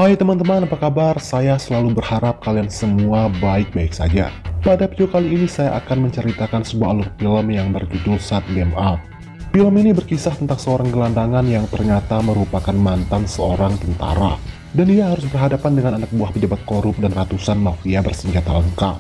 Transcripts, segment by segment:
Hai teman-teman, apa kabar? Saya selalu berharap kalian semua baik-baik saja. Pada video kali ini saya akan menceritakan sebuah alur film yang berjudul Shut Them Up. Film ini berkisah tentang seorang gelandangan yang ternyata merupakan mantan seorang tentara. Dan ia harus berhadapan dengan anak buah pejabat korup dan ratusan mafia bersenjata lengkap.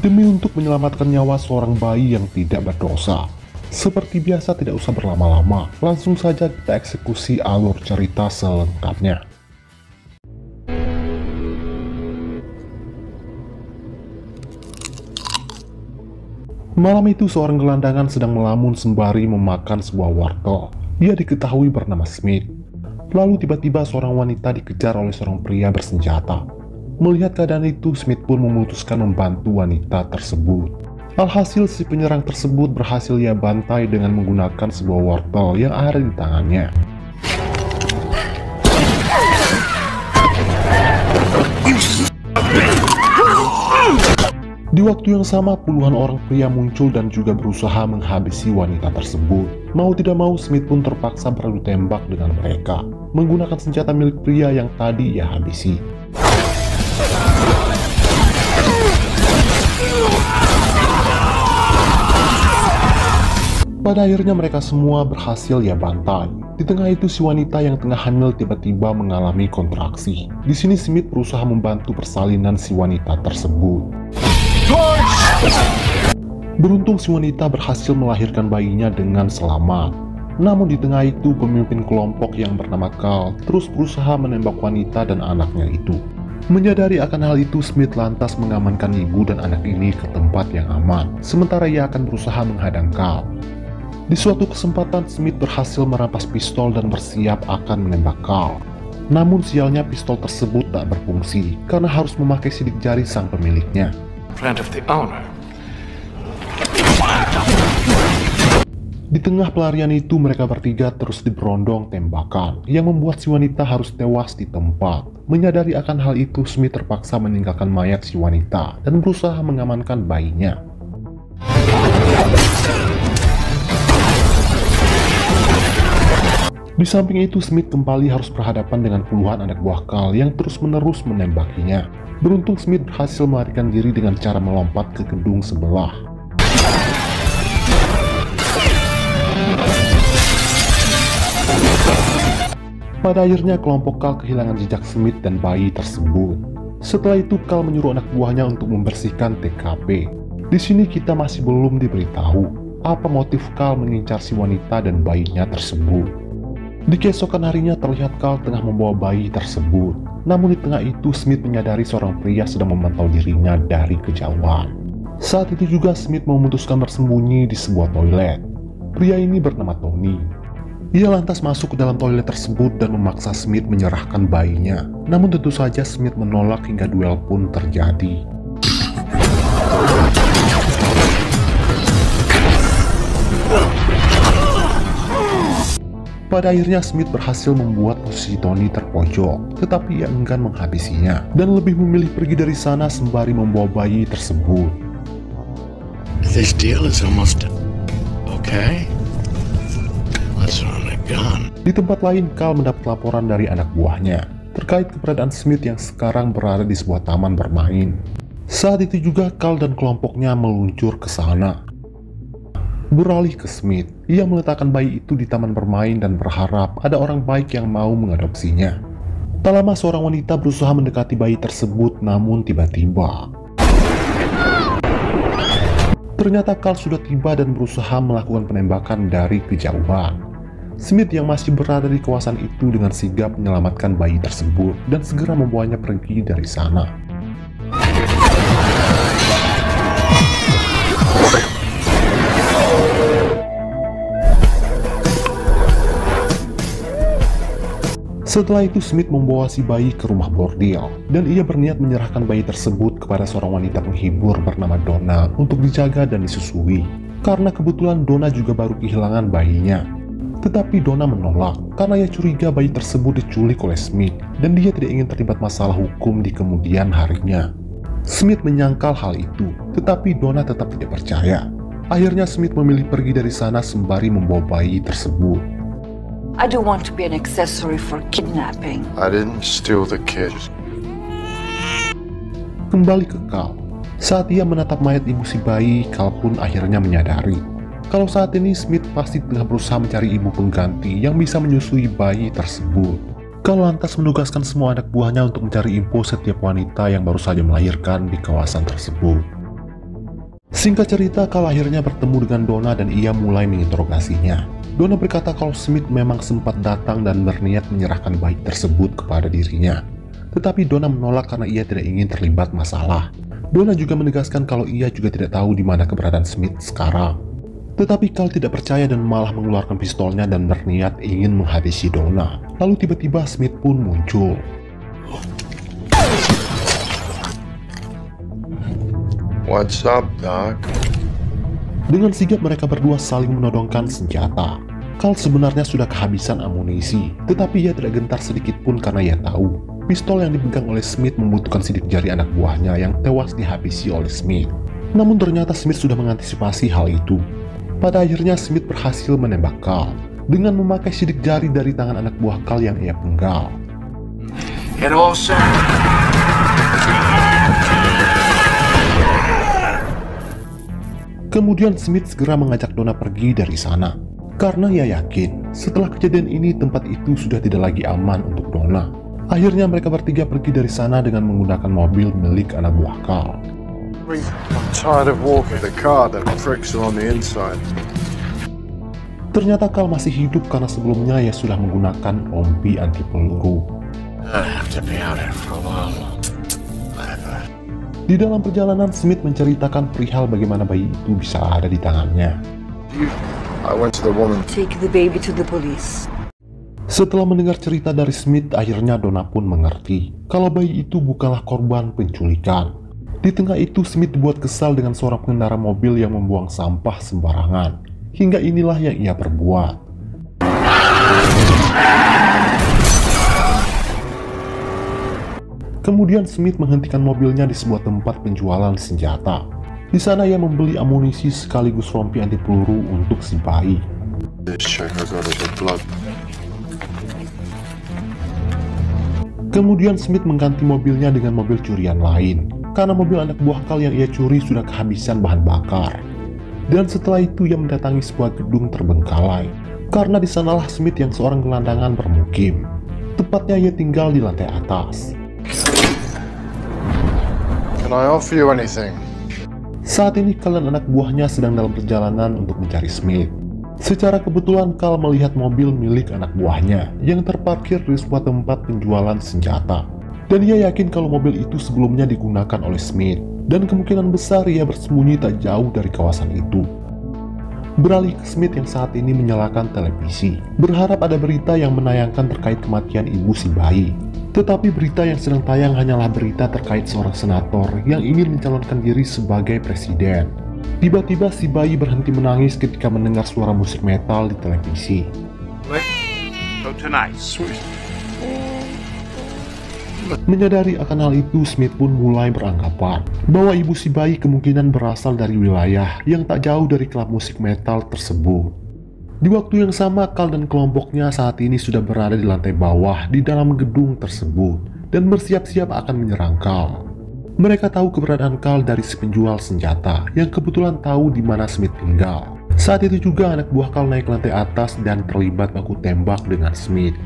Demi untuk menyelamatkan nyawa seorang bayi yang tidak berdosa. Seperti biasa, tidak usah berlama-lama, langsung saja kita eksekusi alur cerita selengkapnya. Malam itu seorang gelandangan sedang melamun sembari memakan sebuah wortel. Ia diketahui bernama Smith. Lalu tiba-tiba seorang wanita dikejar oleh seorang pria bersenjata. Melihat keadaan itu, Smith pun memutuskan membantu wanita tersebut. Alhasil si penyerang tersebut berhasil ia bantai dengan menggunakan sebuah wortel yang ada di tangannya. Di waktu yang sama, puluhan orang pria muncul dan juga berusaha menghabisi wanita tersebut. Mau tidak mau, Smith pun terpaksa beradu tembak dengan mereka, menggunakan senjata milik pria yang tadi ia habisi. Pada akhirnya mereka semua berhasil ia bantai. Di tengah itu, si wanita yang tengah hamil tiba-tiba mengalami kontraksi. Di sini Smith berusaha membantu persalinan si wanita tersebut. Beruntung si wanita berhasil melahirkan bayinya dengan selamat. Namun di tengah itu, pemimpin kelompok yang bernama Carl terus berusaha menembak wanita dan anaknya itu. Menyadari akan hal itu, Smith lantas mengamankan ibu dan anak ini ke tempat yang aman. Sementara ia akan berusaha menghadang Carl. Di suatu kesempatan, Smith berhasil merampas pistol dan bersiap akan menembak Carl. Namun sialnya pistol tersebut tak berfungsi karena harus memakai sidik jari sang pemiliknya. Di tengah pelarian itu, mereka bertiga terus diberondong tembakan yang membuat si wanita harus tewas di tempat. Menyadari akan hal itu, Smith terpaksa meninggalkan mayat si wanita dan berusaha mengamankan bayinya. Di samping itu, Smith kembali harus berhadapan dengan puluhan anak buah Carl yang terus-menerus menembakinya. Beruntung Smith berhasil melarikan diri dengan cara melompat ke gedung sebelah. Pada akhirnya kelompok Carl kehilangan jejak Smith dan bayi tersebut. Setelah itu Carl menyuruh anak buahnya untuk membersihkan TKP. Di sini kita masih belum diberitahu apa motif Carl mengincar si wanita dan bayinya tersebut. Di keesokan harinya terlihat Carl tengah membawa bayi tersebut. Namun di tengah itu Smith menyadari seorang pria sedang memantau dirinya dari kejauhan. Saat itu juga Smith memutuskan bersembunyi di sebuah toilet. Pria ini bernama Tony. Ia lantas masuk ke dalam toilet tersebut dan memaksa Smith menyerahkan bayinya. Namun tentu saja Smith menolak hingga duel pun terjadi. Pada akhirnya Smith berhasil membuat posisi Tony terpojok, tetapi ia enggan menghabisinya dan lebih memilih pergi dari sana sembari membawa bayi tersebut. This deal is almost okay. Let's run a gun. Di tempat lain, Carl mendapat laporan dari anak buahnya terkait keberadaan Smith yang sekarang berada di sebuah taman bermain. Saat itu juga Carl dan kelompoknya meluncur ke sana. Beralih ke Smith, ia meletakkan bayi itu di taman bermain dan berharap ada orang baik yang mau mengadopsinya. Tak lama seorang wanita berusaha mendekati bayi tersebut, namun tiba-tiba ternyata Carl sudah tiba dan berusaha melakukan penembakan dari kejauhan. Smith yang masih berada di kawasan itu dengan sigap menyelamatkan bayi tersebut dan segera membawanya pergi dari sana. Setelah itu Smith membawa si bayi ke rumah bordil dan ia berniat menyerahkan bayi tersebut kepada seorang wanita penghibur bernama Donna untuk dijaga dan disusui. Karena kebetulan Donna juga baru kehilangan bayinya. Tetapi Donna menolak karena ia curiga bayi tersebut diculik oleh Smith dan dia tidak ingin terlibat masalah hukum di kemudian harinya. Smith menyangkal hal itu, tetapi Donna tetap tidak percaya. Akhirnya Smith memilih pergi dari sana sembari membawa bayi tersebut. I don't want to be an accessory for kidnapping. I didn't steal the kid. Kembali ke Carl. Saat ia menatap mayat ibu si bayi, Carl pun akhirnya menyadari kalau saat ini Smith pasti tengah berusaha mencari ibu pengganti yang bisa menyusui bayi tersebut. Carl lantas menugaskan semua anak buahnya untuk mencari info setiap wanita yang baru saja melahirkan di kawasan tersebut. Singkat cerita, Carl akhirnya bertemu dengan Donna dan ia mulai menginterogasinya. Donna berkata kalau Smith memang sempat datang dan berniat menyerahkan bayi tersebut kepada dirinya. Tetapi Donna menolak karena ia tidak ingin terlibat masalah. Donna juga menegaskan kalau ia juga tidak tahu di mana keberadaan Smith sekarang. Tetapi Carl tidak percaya dan malah mengeluarkan pistolnya dan berniat ingin menghabisi Donna. Lalu tiba-tiba Smith pun muncul. What's up, Doc? Dengan sigap mereka berdua saling menodongkan senjata. Carl sebenarnya sudah kehabisan amunisi, tetapi ia tidak gentar sedikit pun karena ia tahu pistol yang dipegang oleh Smith membutuhkan sidik jari anak buahnya yang tewas dihabisi oleh Smith. Namun ternyata Smith sudah mengantisipasi hal itu. Pada akhirnya Smith berhasil menembak Carl dengan memakai sidik jari dari tangan anak buah Carl yang ia penggal. It all Kemudian Smith segera mengajak Donna pergi dari sana. Karena ia yakin setelah kejadian ini tempat itu sudah tidak lagi aman untuk Donna. Akhirnya mereka bertiga pergi dari sana dengan menggunakan mobil milik anak buah Carl. I'm tired of walking the car that pricks on the inside. Ternyata Carl masih hidup karena sebelumnya ia sudah menggunakan rompi anti peluru. I have to be out here for a while. Di dalam perjalanan, Smith menceritakan perihal bagaimana bayi itu bisa ada di tangannya. I went to the woman. Take the baby to the police. Setelah mendengar cerita dari Smith, akhirnya Donna pun mengerti kalau bayi itu bukanlah korban penculikan. Di tengah itu, Smith dibuat kesal dengan seorang pengendara mobil yang membuang sampah sembarangan. Hingga inilah yang ia perbuat. Kemudian Smith menghentikan mobilnya di sebuah tempat penjualan senjata. Di sana ia membeli amunisi sekaligus rompi anti peluru untuk si bayi. Kemudian Smith mengganti mobilnya dengan mobil curian lain, karena mobil anak buah Carl yang ia curi sudah kehabisan bahan bakar. Dan setelah itu ia mendatangi sebuah gedung terbengkalai, karena di sanalah Smith yang seorang gelandangan bermukim. Tepatnya ia tinggal di lantai atas. Can I offer you anything? Saat ini Carl dan anak buahnya sedang dalam perjalanan untuk mencari Smith. Secara kebetulan Carl melihat mobil milik anak buahnya yang terparkir di sebuah tempat penjualan senjata. Dan ia yakin kalau mobil itu sebelumnya digunakan oleh Smith. Dan kemungkinan besar ia bersembunyi tak jauh dari kawasan itu. Beralih ke Smith yang saat ini menyalakan televisi, berharap ada berita yang menayangkan terkait kematian ibu si bayi. Tetapi berita yang sedang tayang hanyalah berita terkait seorang senator yang ingin mencalonkan diri sebagai presiden. Tiba-tiba si bayi berhenti menangis ketika mendengar suara musik metal di televisi. So tonight. Menyadari akan hal itu, Smith pun mulai beranggapan bahwa ibu si bayi kemungkinan berasal dari wilayah yang tak jauh dari klub musik metal tersebut. Di waktu yang sama, Carl dan kelompoknya saat ini sudah berada di lantai bawah di dalam gedung tersebut dan bersiap-siap akan menyerang Carl. Mereka tahu keberadaan Carl dari si penjual senjata yang kebetulan tahu di mana Smith tinggal. Saat itu juga anak buah Carl naik ke lantai atas dan terlibat baku tembak dengan Smith.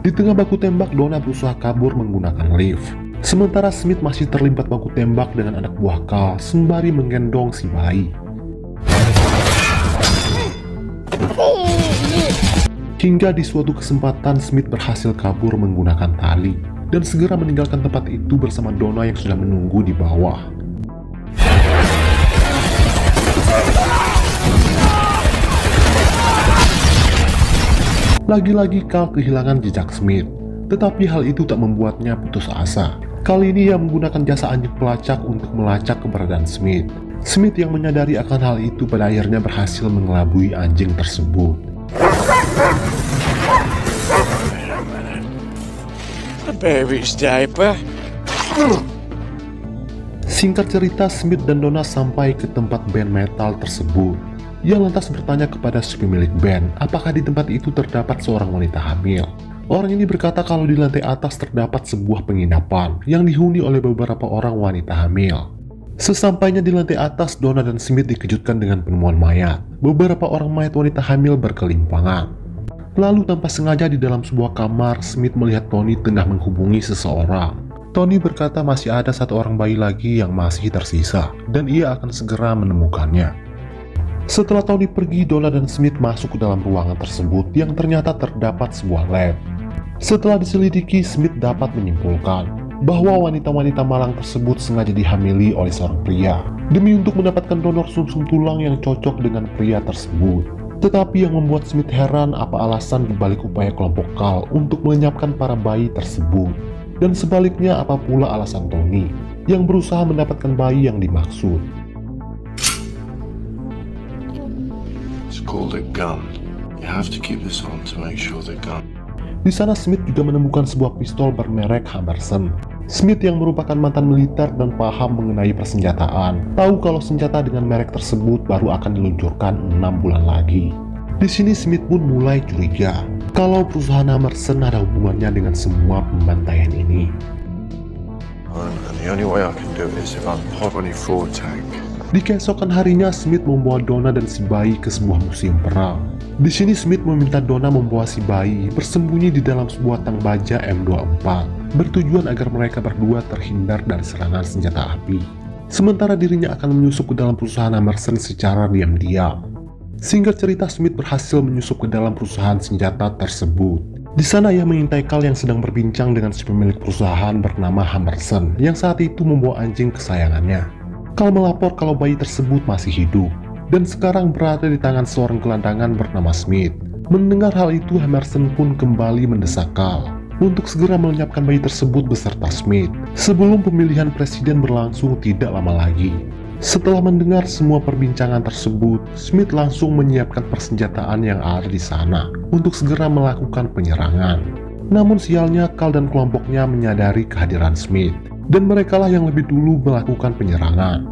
Di tengah baku tembak, Donna berusaha kabur menggunakan lift. Sementara Smith masih terlibat baku tembak dengan anak buah Carl sembari menggendong si bayi. Hingga di suatu kesempatan Smith berhasil kabur menggunakan tali dan segera meninggalkan tempat itu bersama Donna yang sudah menunggu di bawah. Lagi-lagi Carl kehilangan jejak Smith, tetapi hal itu tak membuatnya putus asa. Kali ini ia menggunakan jasa anjing pelacak untuk melacak keberadaan Smith. Smith yang menyadari akan hal itu pada akhirnya berhasil mengelabui anjing tersebut. A baby's diaper. Singkat cerita, Smith dan Donna sampai ke tempat band metal tersebut. Ia lantas bertanya kepada si pemilik band, apakah di tempat itu terdapat seorang wanita hamil. Orang ini berkata kalau di lantai atas terdapat sebuah penginapan yang dihuni oleh beberapa orang wanita hamil. Sesampainya di lantai atas, Donna dan Smith dikejutkan dengan penemuan mayat. Beberapa orang mayat wanita hamil berkelimpangan. Lalu tanpa sengaja di dalam sebuah kamar, Smith melihat Tony tengah menghubungi seseorang. Tony berkata masih ada satu orang bayi lagi yang masih tersisa, dan ia akan segera menemukannya. Setelah Tony pergi, Donna dan Smith masuk ke dalam ruangan tersebut yang ternyata terdapat sebuah lab. Setelah diselidiki, Smith dapat menyimpulkan bahwa wanita-wanita malang tersebut sengaja dihamili oleh seorang pria demi untuk mendapatkan donor sumsum tulang yang cocok dengan pria tersebut. Tetapi yang membuat Smith heran apa alasan dibalik upaya kelompok Carl untuk melenyapkan para bayi tersebut. Dan sebaliknya apa pula alasan Tony yang berusaha mendapatkan bayi yang dimaksud. It's called a gun. You have to keep this on to make sure the gun. Di sana Smith juga menemukan sebuah pistol bermerek Hammerson. Smith yang merupakan mantan militer dan paham mengenai persenjataan, tahu kalau senjata dengan merek tersebut baru akan diluncurkan 6 bulan lagi. Di sini Smith pun mulai curiga kalau perusahaan Hammerson ada hubungannya dengan semua pembantaian ini. And the only way I can do it is if I'm part 24 tank. Di keesokan harinya, Smith membawa Donna dan si bayi ke sebuah museum perang. Di sini Smith meminta Donna membawa si bayi bersembunyi di dalam sebuah tang baja M24, bertujuan agar mereka berdua terhindar dari serangan senjata api. Sementara dirinya akan menyusup ke dalam perusahaan Hammerson secara diam-diam. Singkat cerita, Smith berhasil menyusup ke dalam perusahaan senjata tersebut. Di sana ia mengintai Carl yang sedang berbincang dengan si pemilik perusahaan bernama Hammerson yang saat itu membawa anjing kesayangannya. Carl melapor kalau bayi tersebut masih hidup dan sekarang berada di tangan seorang gelandangan bernama Smith. Mendengar hal itu, Hammerson pun kembali mendesak Carl untuk segera melenyapkan bayi tersebut beserta Smith sebelum pemilihan presiden berlangsung tidak lama lagi. Setelah mendengar semua perbincangan tersebut, Smith langsung menyiapkan persenjataan yang ada di sana untuk segera melakukan penyerangan. Namun sialnya, Carl dan kelompoknya menyadari kehadiran Smith, dan merekalah yang lebih dulu melakukan penyerangan.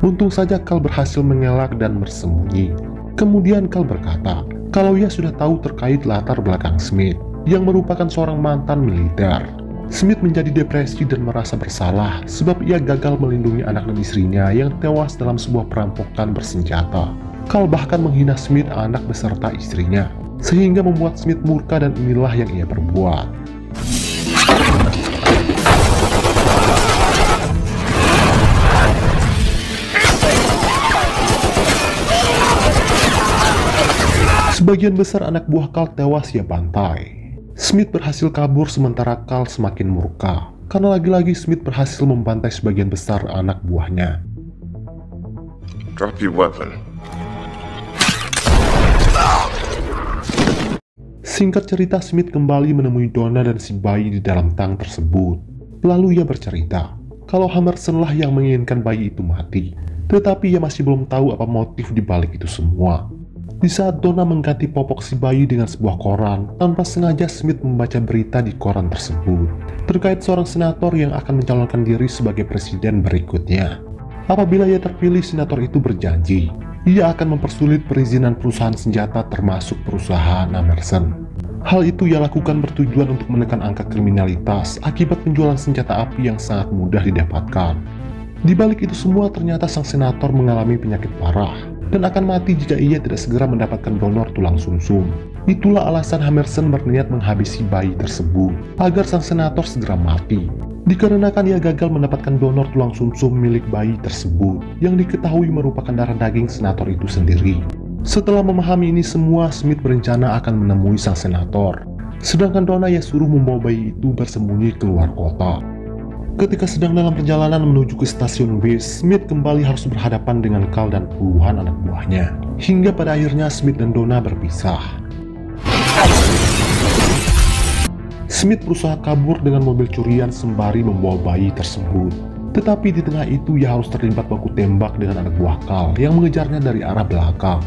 Untung saja Carl berhasil mengelak dan bersembunyi. Kemudian Carl berkata kalau ia sudah tahu terkait latar belakang Smith yang merupakan seorang mantan militer. Smith menjadi depresi dan merasa bersalah sebab ia gagal melindungi anak dan istrinya yang tewas dalam sebuah perampokan bersenjata. Carl bahkan menghina Smith, anak beserta istrinya, sehingga membuat Smith murka dan inilah yang ia perbuat. Sebagian besar anak buah Carl tewas ia bantai. Smith berhasil kabur sementara Carl semakin murka karena lagi-lagi Smith berhasil membantai sebagian besar anak buahnya. Drop your weapon. Singkat cerita, Smith kembali menemui Donna dan si bayi di dalam tang tersebut. Lalu ia bercerita kalau Hammerson lah yang menginginkan bayi itu mati, tetapi ia masih belum tahu apa motif di balik itu semua. Di saat Donna mengganti popok si bayi dengan sebuah koran, tanpa sengaja Smith membaca berita di koran tersebut terkait seorang senator yang akan mencalonkan diri sebagai presiden berikutnya. Apabila ia terpilih, senator itu berjanji ia akan mempersulit perizinan perusahaan senjata termasuk perusahaan Hammerson. Hal itu ia lakukan bertujuan untuk menekan angka kriminalitas akibat penjualan senjata api yang sangat mudah didapatkan. Di balik itu semua, ternyata sang senator mengalami penyakit parah dan akan mati jika ia tidak segera mendapatkan donor tulang sumsum. Itulah alasan Hammerson berniat menghabisi bayi tersebut agar sang senator segera mati, dikarenakan ia gagal mendapatkan donor tulang sumsum milik bayi tersebut yang diketahui merupakan darah daging senator itu sendiri. Setelah memahami ini semua, Smith berencana akan menemui sang senator, sedangkan Donna ia suruh membawa bayi itu bersembunyi keluar kota. Ketika sedang dalam perjalanan menuju ke stasiun bis, Smith kembali harus berhadapan dengan Carl dan puluhan anak buahnya. Hingga pada akhirnya Smith dan Donna berpisah. Smith berusaha kabur dengan mobil curian sembari membawa bayi tersebut. Tetapi di tengah itu ia harus terlibat baku tembak dengan anak buah Carl yang mengejarnya dari arah belakang.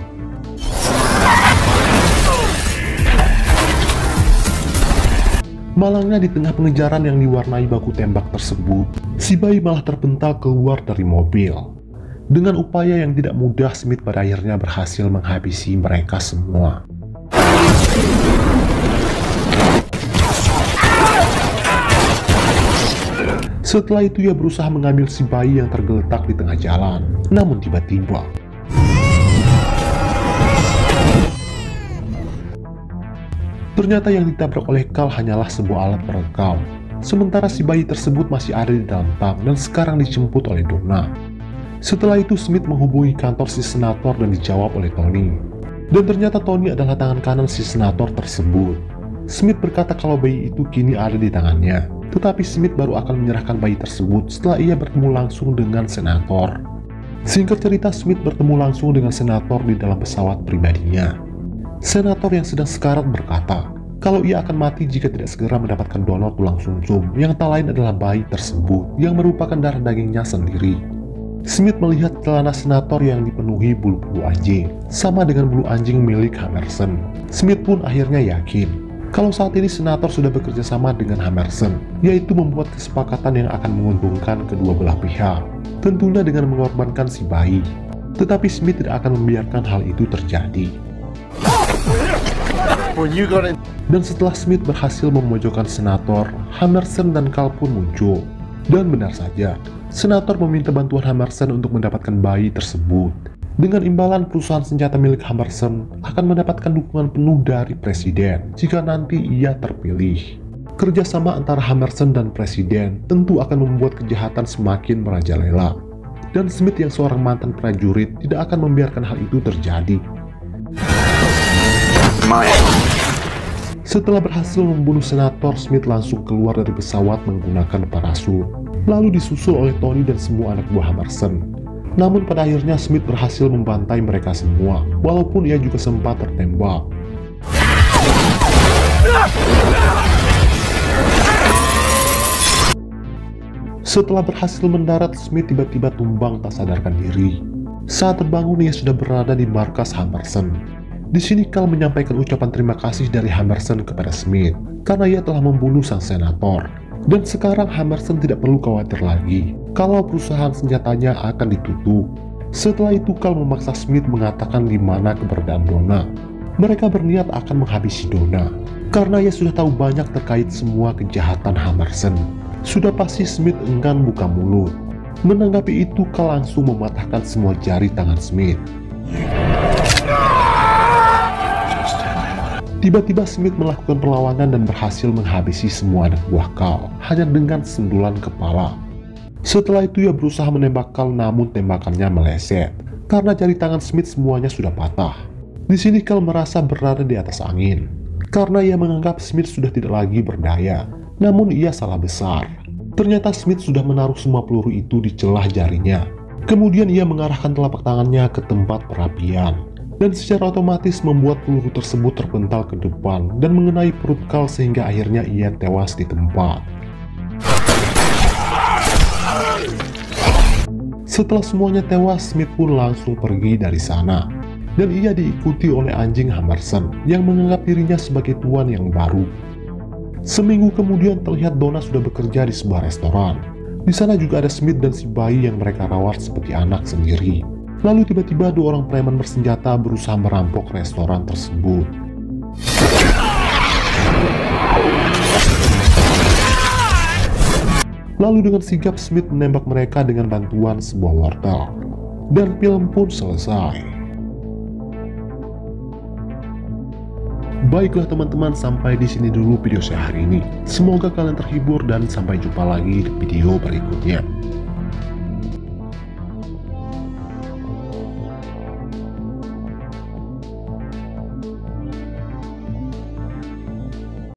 Malangnya di tengah pengejaran yang diwarnai baku tembak tersebut, si bayi malah terpental keluar dari mobil. Dengan upaya yang tidak mudah, Smith pada akhirnya berhasil menghabisi mereka semua. Setelah itu ia berusaha mengambil si bayi yang tergeletak di tengah jalan. Namun tiba-tiba ternyata yang ditabrak oleh Carl hanyalah sebuah alat perekam. Sementara si bayi tersebut masih ada di dalam tang dan sekarang dijemput oleh Donna. Setelah itu Smith menghubungi kantor si senator dan dijawab oleh Tony. Dan ternyata Tony adalah tangan kanan si senator tersebut. Smith berkata kalau bayi itu kini ada di tangannya. Tetapi Smith baru akan menyerahkan bayi tersebut setelah ia bertemu langsung dengan senator. Singkat cerita, Smith bertemu langsung dengan senator di dalam pesawat pribadinya. Senator yang sedang sekarat berkata kalau ia akan mati jika tidak segera mendapatkan donor tulang sumsum yang tak lain adalah bayi tersebut yang merupakan darah dagingnya sendiri. Smith melihat celana senator yang dipenuhi bulu-bulu anjing, sama dengan bulu anjing milik Hammerson. Smith pun akhirnya yakin kalau saat ini senator sudah bekerja sama dengan Hammerson, yaitu membuat kesepakatan yang akan menguntungkan kedua belah pihak, tentunya dengan mengorbankan si bayi. Tetapi Smith tidak akan membiarkan hal itu terjadi. Dan setelah Smith berhasil memojokkan senator, Hammerson dan Carl pun muncul. Dan benar saja, senator meminta bantuan Hammerson untuk mendapatkan bayi tersebut. Dengan imbalan, perusahaan senjata milik Hammerson akan mendapatkan dukungan penuh dari presiden jika nanti ia terpilih. Kerjasama antara Hammerson dan presiden tentu akan membuat kejahatan semakin merajalela. Dan Smith yang seorang mantan prajurit tidak akan membiarkan hal itu terjadi. Setelah berhasil membunuh senator, Smith langsung keluar dari pesawat menggunakan parasut, lalu disusul oleh Tony dan semua anak buah Hammerson. Namun pada akhirnya Smith berhasil membantai mereka semua, walaupun ia juga sempat tertembak. Setelah berhasil mendarat, Smith tiba-tiba tumbang tak sadarkan diri. Saat terbangun, ia sudah berada di markas Hammerson. Di sini Carl menyampaikan ucapan terima kasih dari Hammerson kepada Smith karena ia telah membunuh sang senator. Dan sekarang Hammerson tidak perlu khawatir lagi kalau perusahaan senjatanya akan ditutup. Setelah itu Carl memaksa Smith mengatakan di mana keberadaan Donna. Mereka berniat akan menghabisi Donna karena ia sudah tahu banyak terkait semua kejahatan Hammerson. Sudah pasti Smith enggan buka mulut. Menanggapi itu Carl langsung mematahkan semua jari tangan Smith. Tiba-tiba Smith melakukan perlawanan dan berhasil menghabisi semua anak buah Carl hanya dengan sendulan kepala. Setelah itu ia berusaha menembak Carl, namun tembakannya meleset karena jari tangan Smith semuanya sudah patah. Di sini Carl merasa berada di atas angin karena ia menganggap Smith sudah tidak lagi berdaya. Namun ia salah besar. Ternyata Smith sudah menaruh semua peluru itu di celah jarinya. Kemudian ia mengarahkan telapak tangannya ke tempat perapian. Dan secara otomatis membuat peluru tersebut terpental ke depan dan mengenai perut Carl sehingga akhirnya ia tewas di tempat. Setelah semuanya tewas, Smith pun langsung pergi dari sana. Dan ia diikuti oleh anjing Hammerson yang menganggap dirinya sebagai tuan yang baru. Seminggu kemudian terlihat Donna sudah bekerja di sebuah restoran. Di sana juga ada Smith dan si bayi yang mereka rawat seperti anak sendiri. Lalu tiba-tiba dua orang preman bersenjata berusaha merampok restoran tersebut. Lalu dengan sigap Smith menembak mereka dengan bantuan sebuah wortel. Dan film pun selesai. Baiklah teman-teman, sampai di sini dulu video saya hari ini. Semoga kalian terhibur dan sampai jumpa lagi di video berikutnya.